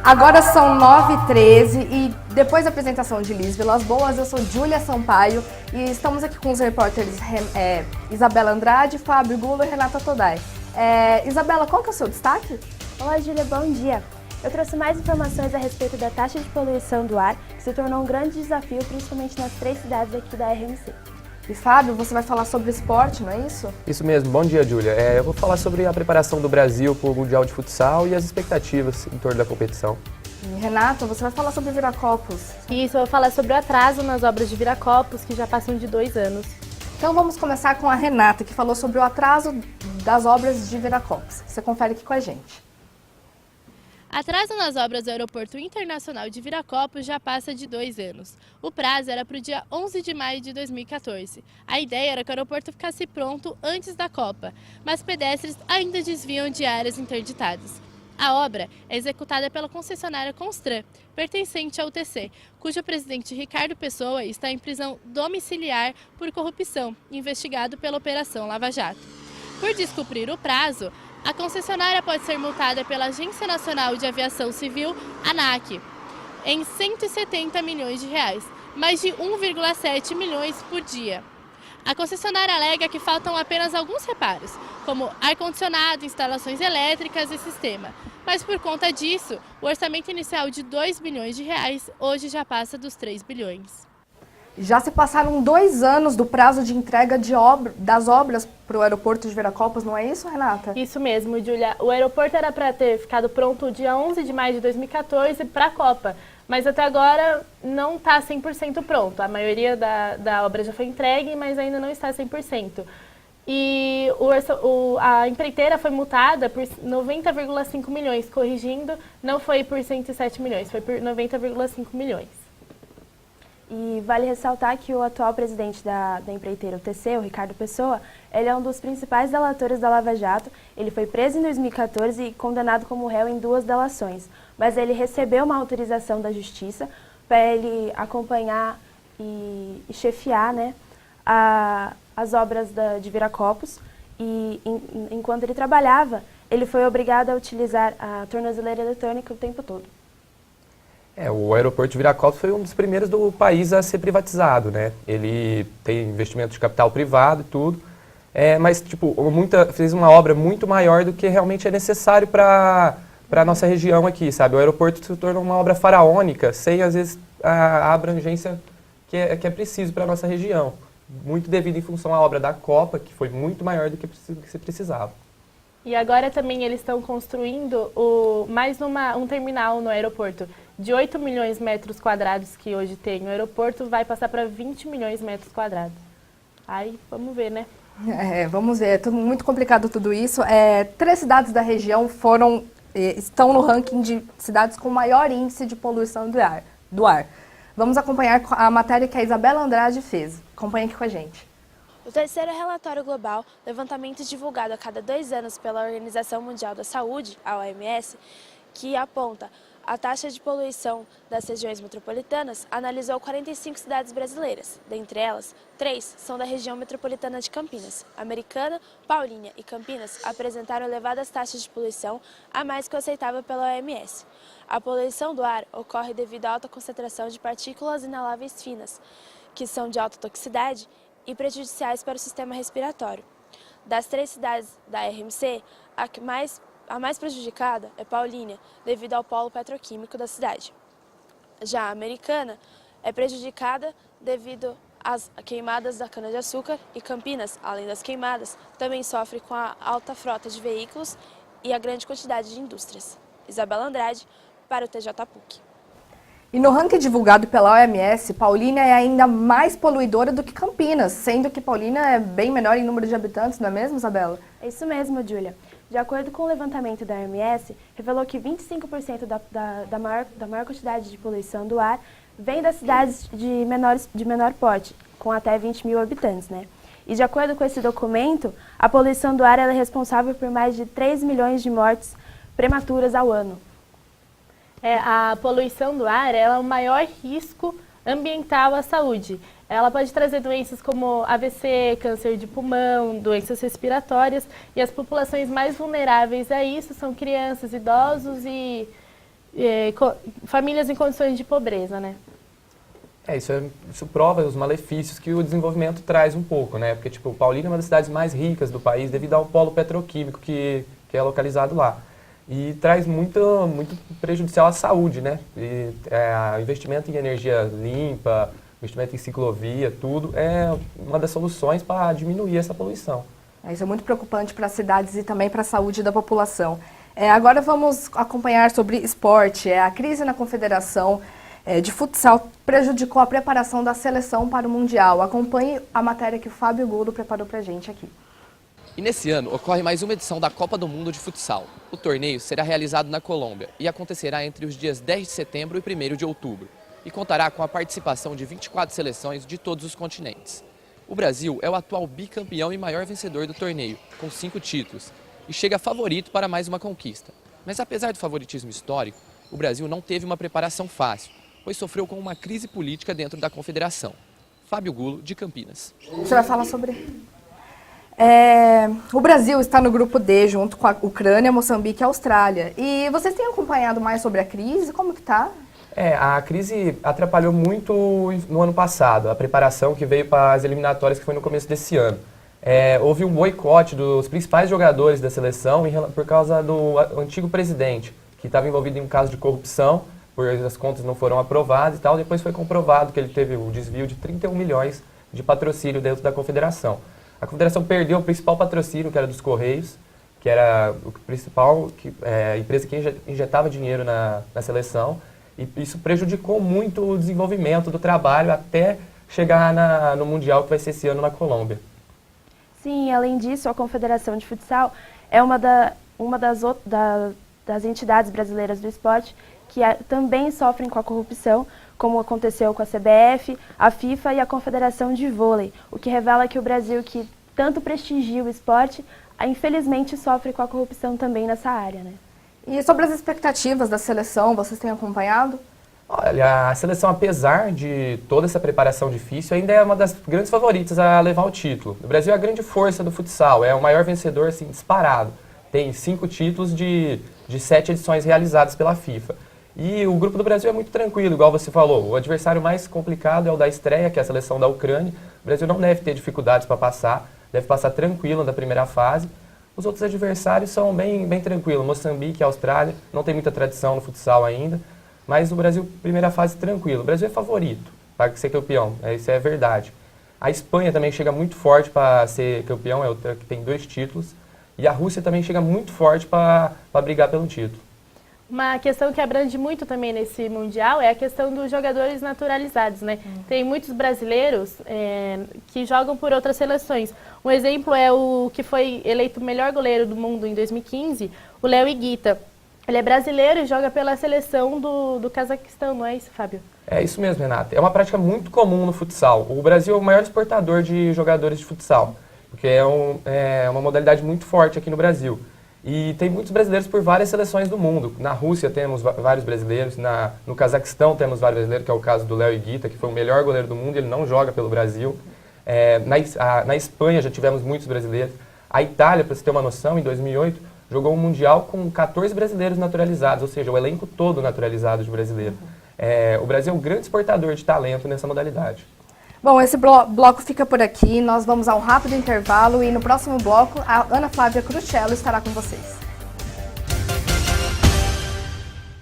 Agora são 9h13 e depois da apresentação de Liz Vilas Boas, eu sou Júlia Sampaio e estamos aqui com os repórteres Isabela Andrade, Fábio Gulo e Renata Todai. Isabela, qual que é o seu destaque? Olá, Júlia, bom dia. Eu trouxe mais informações a respeito da taxa de poluição do ar, que se tornou um grande desafio, principalmente nas 3 cidades aqui da RMC. E Fábio, você vai falar sobre esporte, não é isso? Isso mesmo, bom dia, Júlia. Eu vou falar sobre a preparação do Brasil para o Mundial de Futsal e as expectativas em torno da competição. E Renata, você vai falar sobre Viracopos. Isso, eu vou falar sobre o atraso nas obras de Viracopos, que já passam de 2 anos. Então vamos começar com a Renata, que falou sobre o atraso das obras de Viracopos. Você confere aqui com a gente. Atraso nas obras do Aeroporto Internacional de Viracopos já passa de 2 anos. O prazo era para o dia 11 de maio de 2014. A ideia era que o aeroporto ficasse pronto antes da Copa, mas pedestres ainda desviam de áreas interditadas. A obra é executada pela concessionária Constran, pertencente ao UTC, cujo presidente Ricardo Pessoa está em prisão domiciliar por corrupção, investigado pela Operação Lava Jato. Por descumprir o prazo, a concessionária pode ser multada pela Agência Nacional de Aviação Civil, ANAC, em R$ 170 milhões, mais de 1,7 milhões por dia. A concessionária alega que faltam apenas alguns reparos, como ar-condicionado, instalações elétricas e sistema. Mas por conta disso, o orçamento inicial de R$ 2 bilhões hoje já passa dos 3 bilhões. Já se passaram 2 anos do prazo de entrega das obras para o aeroporto de Viracopos, não é isso, Renata? Isso mesmo, Júlia. O aeroporto era para ter ficado pronto dia 11 de maio de 2014 para a Copa, mas até agora não está 100% pronto. A maioria da obra já foi entregue, mas ainda não está 100%. E a empreiteira foi multada por 90,5 milhões, corrigindo, não foi por 107 milhões, foi por 90,5 milhões. E vale ressaltar que o atual presidente da empreiteira UTC, o Ricardo Pessoa, ele é um dos principais delatores da Lava Jato. Ele foi preso em 2014 e condenado como réu em 2 delações. Mas ele recebeu uma autorização da Justiça para ele acompanhar e chefiar, né, as obras de Viracopos. E enquanto ele trabalhava, ele foi obrigado a utilizar a tornozeleira eletrônica o tempo todo. O aeroporto de Viracopos foi um dos primeiros do país a ser privatizado, né? Ele tem investimento de capital privado e tudo, mas fez uma obra muito maior do que realmente é necessário para a nossa região aqui, sabe? O aeroporto se tornou uma obra faraônica, sem às vezes a abrangência que é preciso para a nossa região. Muito devido em função à obra da Copa, que foi muito maior do que se precisava. E agora também eles estão construindo mais um terminal no aeroporto. De 8 milhões de metros quadrados que hoje tem o aeroporto, vai passar para 20 milhões de metros quadrados. Aí, vamos ver, né? Vamos ver. É tudo muito complicado tudo isso. 3 cidades da região estão no ranking de cidades com maior índice de poluição do ar. Vamos acompanhar a matéria que a Isabela Andrade fez. Acompanhe aqui com a gente. O terceiro relatório global, levantamento divulgado a cada 2 anos pela Organização Mundial da Saúde, a OMS, que aponta a taxa de poluição das regiões metropolitanas, analisou 45 cidades brasileiras. Dentre elas, 3 são da região metropolitana de Campinas. Americana, Paulínia e Campinas apresentaram elevadas taxas de poluição, a mais que o aceitável pela OMS. A poluição do ar ocorre devido à alta concentração de partículas inaláveis finas, que são de alta toxicidade e prejudiciais para o sistema respiratório. Das 3 cidades da RMC, a mais prejudicada é Paulínia, devido ao polo petroquímico da cidade. Já a Americana é prejudicada devido às queimadas da cana-de-açúcar e Campinas, além das queimadas, também sofre com a alta frota de veículos e a grande quantidade de indústrias. Isabela Andrade, para o TJ PUC. E no ranking divulgado pela OMS, Paulínia é ainda mais poluidora do que Campinas, sendo que Paulínia é bem menor em número de habitantes, não é mesmo, Isabela? É isso mesmo, Júlia. De acordo com o levantamento da OMS, revelou que 25% da maior quantidade de poluição do ar vem das cidades de menor porte, com até 20 mil habitantes, né? E de acordo com esse documento, a poluição do ar é responsável por mais de 3 milhões de mortes prematuras ao ano. A poluição do ar é o maior risco ambiental à saúde. Ela pode trazer doenças como AVC, câncer de pulmão, doenças respiratórias, e as populações mais vulneráveis a isso são crianças, idosos e famílias em condições de pobreza, né? Isso prova os malefícios que o desenvolvimento traz um pouco, né? Porque, tipo, Paulínia é uma das cidades mais ricas do país devido ao polo petroquímico que é localizado lá. E traz muito prejudicial à saúde, né? Investimento em energia limpa, investimento em ciclovia, tudo é uma das soluções para diminuir essa poluição. Isso é muito preocupante para as cidades e também para a saúde da população. Agora vamos acompanhar sobre esporte. A crise na Confederação de Futsal prejudicou a preparação da seleção para o Mundial. Acompanhe a matéria que o Fábio Gulo preparou para a gente aqui. E nesse ano ocorre mais uma edição da Copa do Mundo de Futsal. O torneio será realizado na Colômbia e acontecerá entre os dias 10 de setembro e 1º de outubro. E contará com a participação de 24 seleções de todos os continentes. O Brasil é o atual bicampeão e maior vencedor do torneio, com 5 títulos, e chega favorito para mais uma conquista. Mas apesar do favoritismo histórico, o Brasil não teve uma preparação fácil, pois sofreu com uma crise política dentro da confederação. Fábio Gulo, de Campinas. Você vai falar sobre... o Brasil está no grupo D, junto com a Ucrânia, Moçambique e Austrália. E vocês têm acompanhado mais sobre a crise? Como que está? A crise atrapalhou muito no ano passado, a preparação que veio para as eliminatórias que foi no começo desse ano. Houve um boicote dos principais jogadores da seleção por causa do antigo presidente, que estava envolvido em um caso de corrupção, pois as contas não foram aprovadas e tal. Depois foi comprovado que ele teve o desvio de 31 milhões de patrocínio dentro da confederação. A confederação perdeu o principal patrocínio, que era dos Correios, que era o principal, a empresa que injetava dinheiro na seleção. E isso prejudicou muito o desenvolvimento do trabalho até chegar no Mundial, que vai ser esse ano na Colômbia. Sim, além disso, a Confederação de Futsal é uma das entidades brasileiras do esporte que também sofrem com a corrupção, como aconteceu com a CBF, a FIFA e a Confederação de Vôlei, o que revela que o Brasil, que tanto prestigia o esporte, infelizmente sofre com a corrupção também nessa área, né? E sobre as expectativas da seleção, vocês têm acompanhado? Olha, a seleção, apesar de toda essa preparação difícil, ainda é uma das grandes favoritas a levar o título. O Brasil é a grande força do futsal, é o maior vencedor, assim, disparado. Tem 5 títulos de 7 edições realizadas pela FIFA. E o grupo do Brasil é muito tranquilo, igual você falou. O adversário mais complicado é o da estreia, que é a seleção da Ucrânia. O Brasil não deve ter dificuldades para passar, deve passar tranquilo na primeira fase. Os outros adversários são bem tranquilos. Moçambique e Austrália não tem muita tradição no futsal ainda, mas o Brasil, primeira fase, tranquilo. O Brasil é favorito para ser campeão, isso é verdade. A Espanha também chega muito forte para ser campeão, é outra que tem 2 títulos. E a Rússia também chega muito forte para brigar pelo título. Uma questão que abrange muito também nesse Mundial é a questão dos jogadores naturalizados, né? Tem muitos brasileiros que jogam por outras seleções. Um exemplo é o que foi eleito o melhor goleiro do mundo em 2015, o Léo Higuita. Ele é brasileiro e joga pela seleção do Cazaquistão, não é isso, Fábio? É isso mesmo, Renata. É uma prática muito comum no futsal. O Brasil é o maior exportador de jogadores de futsal, porque é uma modalidade muito forte aqui no Brasil. E tem muitos brasileiros por várias seleções do mundo. Na Rússia temos vários brasileiros, no Cazaquistão temos vários brasileiros, que é o caso do Léo Higuita, que foi o melhor goleiro do mundo, ele não joga pelo Brasil. Na Espanha já tivemos muitos brasileiros. A Itália, para você ter uma noção, em 2008, jogou um Mundial com 14 brasileiros naturalizados, ou seja, o elenco todo naturalizado de brasileiro. O Brasil é um grande exportador de talento nessa modalidade. Bom, esse bloco fica por aqui, nós vamos a um rápido intervalo e no próximo bloco a Ana Flávia Cruchello estará com vocês.